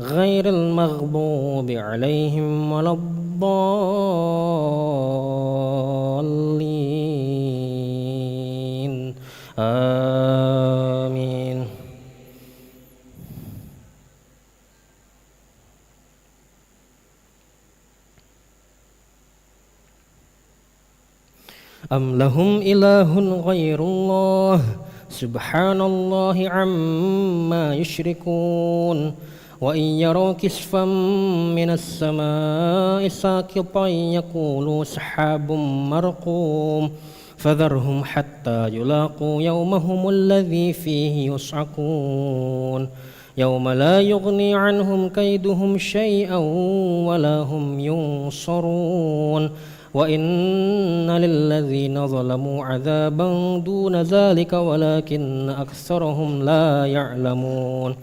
غير المغضوب عليهم ولا الضالين آمين. أم لهم إله غير الله سبحان الله عما يشركون وإن يروا كسفا من السماء ساقطا يقولوا سحاب مرقوم فذرهم حتى يلاقوا يومهم الذي فيه يصعقون يوم لا يغني عنهم كيدهم شيئا ولا هم ينصرون وإن للذين ظلموا عذابا دون ذلك ولكن أكثرهم لا يعلمون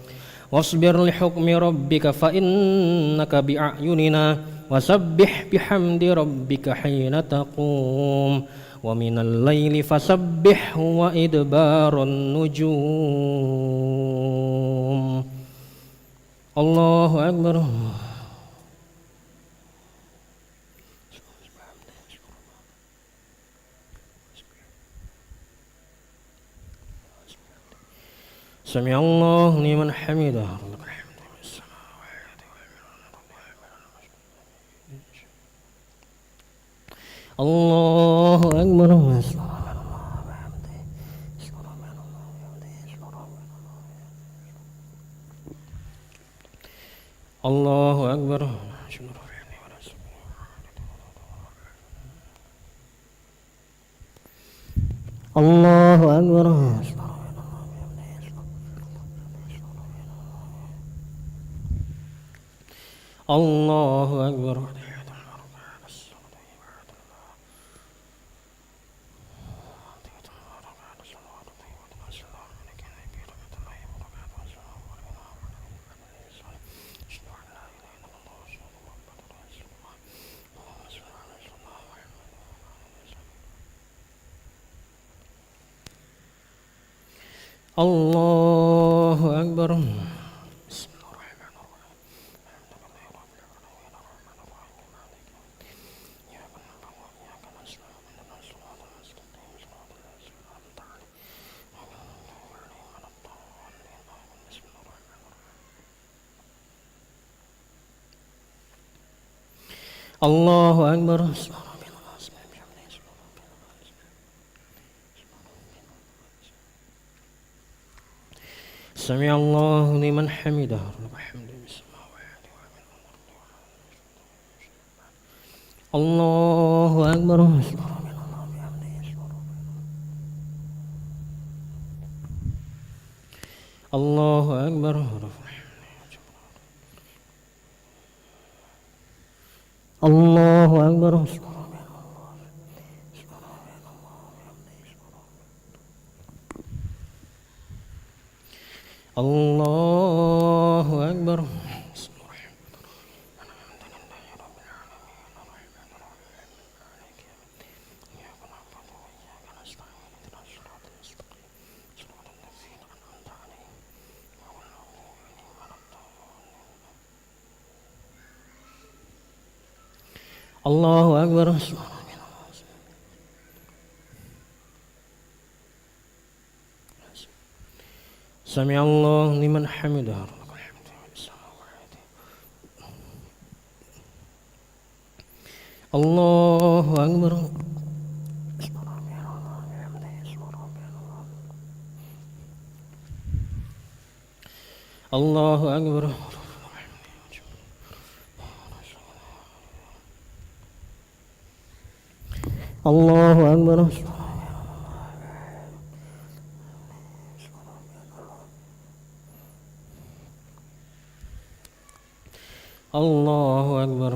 واصبر لحكم ربك فإنك بأعيننا وسبح بحمد ربك حين تقوم ومن الليل فسبحه وإدبار النجوم. الله أكبر. سمع الله لمن حمده. الله أكبر. الله أكبر. الله أكبر. الله أكبر. الله أكبر. الله أكبر. سمع الله لمن حمده. الله أكبر. الله أكبر. الله أكبر. الله أكبر. الله أكبر. سمع الله لمن حمده. الله أكبر. الله أكبر. الله أكبر. الله أكبر.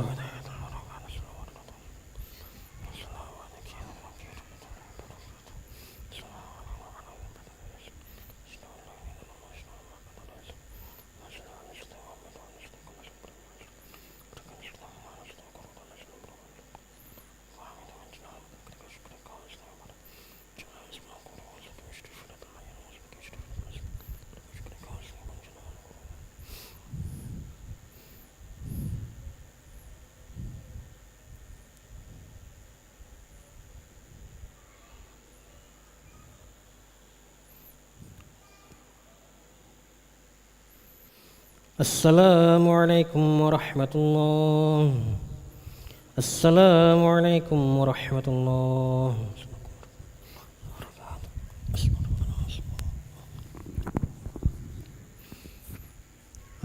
السلام عليكم ورحمة الله. السلام عليكم ورحمة الله.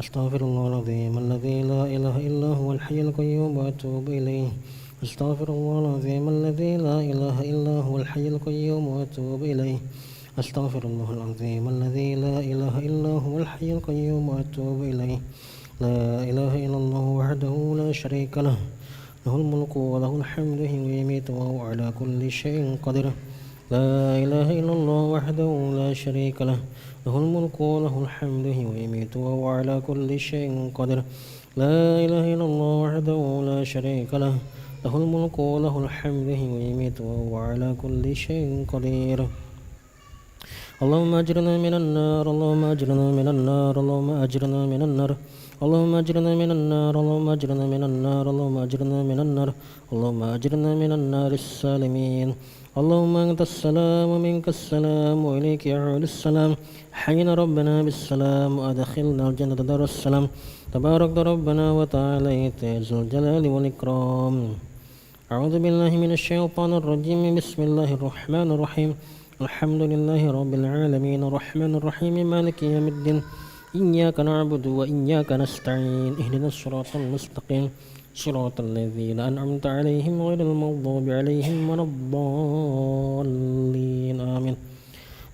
أستغفر الله العظيم الذي لا إله إلا هو الحي القيوم وأتوب إليه. أستغفر الله العظيم الذي لا إله إلا هو الحي القيوم وأتوب إليه. أستغفر الله العظيم الذي لا إله إلا هو الحي القيوم وأتوب إليه. لا إله إلا الله وحده لا شريك له، له الملك وله الحمد ويميت وهو على كل شيء قدير. لا إله إلا الله وحده لا شريك له، له الملك وله الحمد ويميت وهو على كل شيء قدير. لا إله إلا الله وحده لا شريك له، له الملك وله الحمد ويميت وهو على كل شيء قدير. اللهم أجرنا من النار، اللهم أجرنا من النار، اللهم أجرنا من النار، اللهم أجرنا من النار، اللهم أجرنا من النار، اللهم أجرنا من النار، اللهم أجرنا من النار السالمين. اللهم أنت السلام ومنك السلام وإليك يعود السلام. حين ربنا بالسلام وأدخلنا الجنة دار السلام. تبارك ربنا وتعاليت ذو الجلال والإكرام. أعوذ بالله من الشيطان الرجيم. بسم الله الرحمن الرحيم. الحمد لله رب العالمين الرحمن الرحيم مالك يوم الدين. إياك نعبد وإياك نستعين. اهدنا الصراط المستقيم صراط الذين أنعمت عليهم غير المغضوب عليهم ولا الضالين آمين.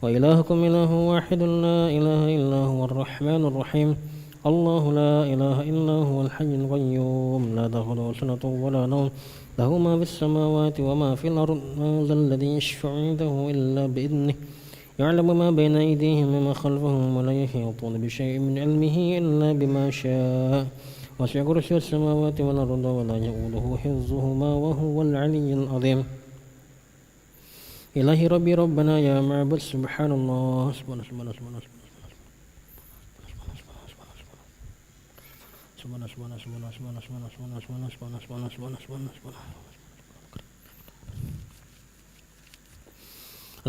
وإلهكم إله واحد لا إله إلا هو الرحمن الرحيم. الله لا إله إلا هو الحي القيوم لا تأخذه سنة ولا نوم، له ما في السماوات وما في الأرض. من ذا الذي يشفع عنده إلا بإذنه، يعلم ما بين أيديهم وما خلفهم ولا يحيطون بشيء من علمه إلا بما شاء. وسع كرسيه السماوات والأرض ولا يؤوده حفظهما وهو العلي العظيم. إلهي ربي ربنا يا معبد سبحان الله. سبحان سبحان سبحان سبحان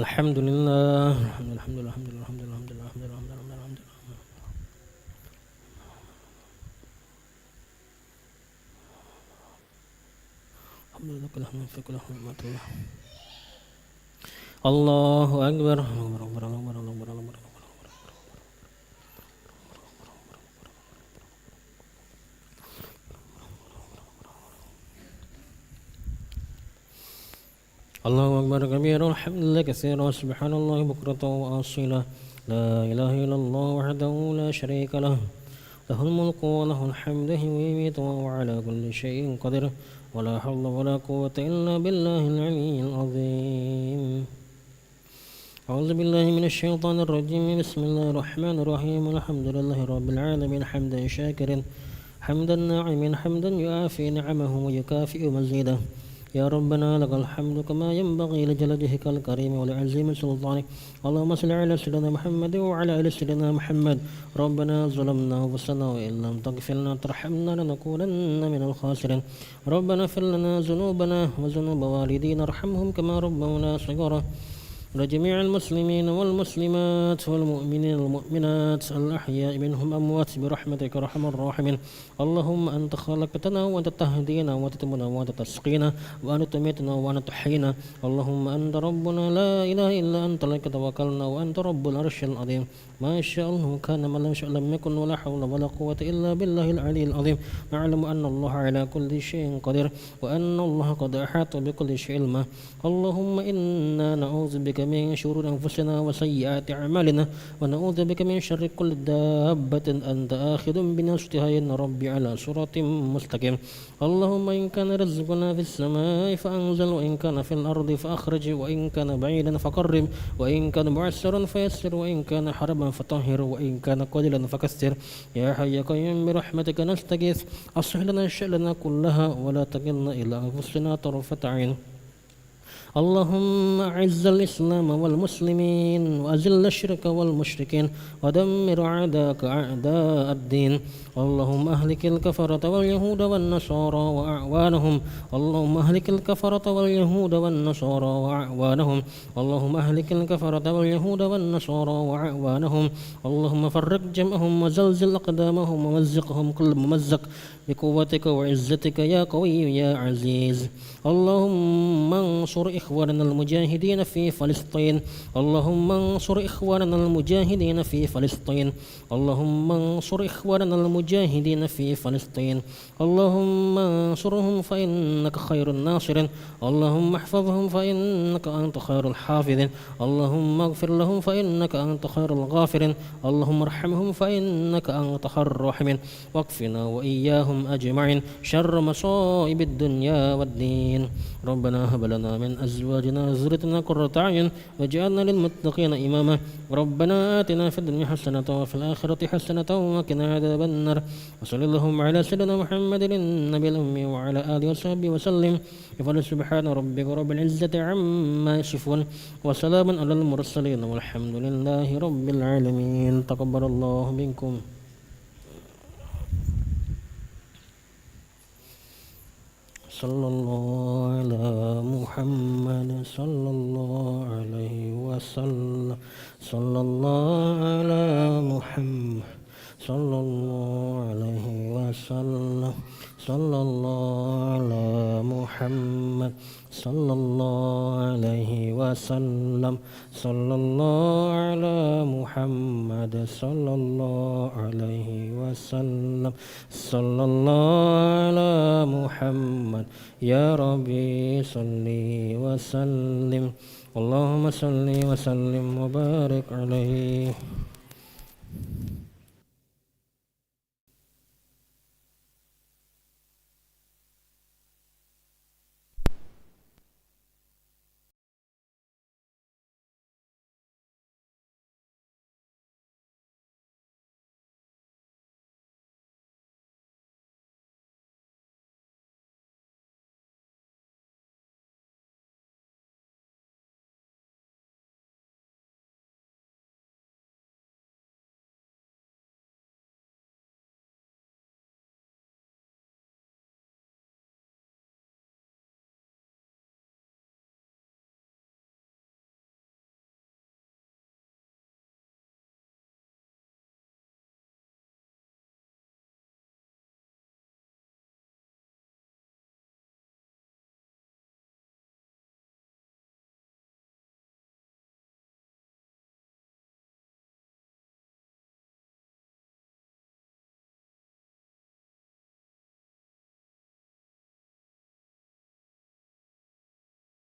الحمد لله الحمد لله الحمد لله الحمد لله الحمد لله الحمد لله الحمد لله الحمد لله الحمد لله. الله أكبر. الله أكبر كبيرا الحمد لله كثيرا سبحان الله بكرة وأصيلا. لا إله إلا الله وحده لا شريك له، له الملك وله الحمد ويميت وهو على كل شيء قدير. ولا حول ولا قوة إلا بالله العلي العظيم. أعوذ بالله من الشيطان الرجيم. بسم الله الرحمن الرحيم. الحمد لله رب العالمين حمدا شاكرا حمدا ناعما حمدا يعافي نعمه ويكافئ مزيده. يا ربنا لك الحمد كما ينبغي لجلالك الكريم ولعظيم سلطانك. اللهم صل على سيدنا محمد وعلى آل سيدنا محمد. ربنا ظلمنا أنفسنا وإن لم تغفر لنا وترحمنا لنكونن من الخاسرين. ربنا اغفر لنا ذنوبنا وذنوب والدينا ارحمهم كما ربونا صغارا. لجميع المسلمين والمسلمات والمؤمنين والمؤمنات الأحياء منهم أموات برحمتك أرحم الراحمين. اللهم أنت خلقتنا وأنت تهدينا وأنت تمنا وأنت تسقينا وأنت تميتنا وأنت تحيينا. اللهم أنت ربنا لا إله إلا أنت لك توكلنا وأنت رب العرش العظيم. ما شاء الله كان ما لم يشاء لم يكن ولا حول ولا قوة إلا بالله العلي العظيم. نعلم أن الله على كل شيء قدير وأن الله قد أحاط بكل شيء علما. اللهم إنا نعوذ بك من شرور أنفسنا وسيئات أعمالنا ونعوذ بك من شر كل دابة أنت آخذ بناصيتها إن ربي على صراط مستقيم. اللهم إن كان رزقنا في السماء فأنزل وإن كان في الأرض فأخرج وإن كان بعيدا فقرب وإن كان معسرا فيسر وإن كان حربا فطهر وإن كان قليلا فكسر. يا حي يا قيوم برحمتك نستغيث أصلح لنا شأننا كلها ولا تكلنا إلى أنفسنا طرفة عين. اللهم أعز الإسلام والمسلمين وأذل الشرك والمشركين ودمر أعداءك أعداء الدين. اللهم أهلك الكفرة واليهود والنصارى وأعوانهم. اللهم أهلك الكفرة واليهود والنصارى وأعوانهم. اللهم أهلك الكفرة واليهود والنصارى وأعوانهم. اللهم فرق جمعهم وزلزل أقدامهم ومزقهم كل ممزق بقوتك وعزتك يا قوي يا عزيز. اللهم انصر إخواننا المجاهدين في فلسطين. اللهم انصر إخواننا المجاهدين في فلسطين. اللهم انصر إخواننا المجاهدين في فلسطين. اللهم انصرهم فإنك خير الناصرين. اللهم احفظهم فإنك أنت خير الحافظين. اللهم اغفر لهم فإنك أنت خير الغافرين. اللهم ارحمهم فإنك أنت خير الراحمين. واكفنا وإياهم أجمعين شر مصائب الدنيا والدين. ربنا هب لنا من أزواجنا وذريتنا قرة أعين واجعلنا للمتقين إماما. ربنا آتنا في الدنيا حسنة وفي الآخرة حسنة وقنا عذاب النار. وصلى اللهم على سيدنا محمد النبي الأمي وعلى آله وصحبه وسلم. يفعل سبحان ربك رب العزة عما يصفون وسلام على المرسلين والحمد لله رب العالمين. تقبل الله منكم. صلى الله على محمد صلى الله عليه وسلم. صلى الله على محمد صلى الله عليه وسلم. صلى الله على محمد صلى الله عليه وسلم. صلى الله على محمد صلى الله عليه وسلم. صلى الله على محمد يا ربي صل وسلم. اللهم صل وسلم وبارك عليه.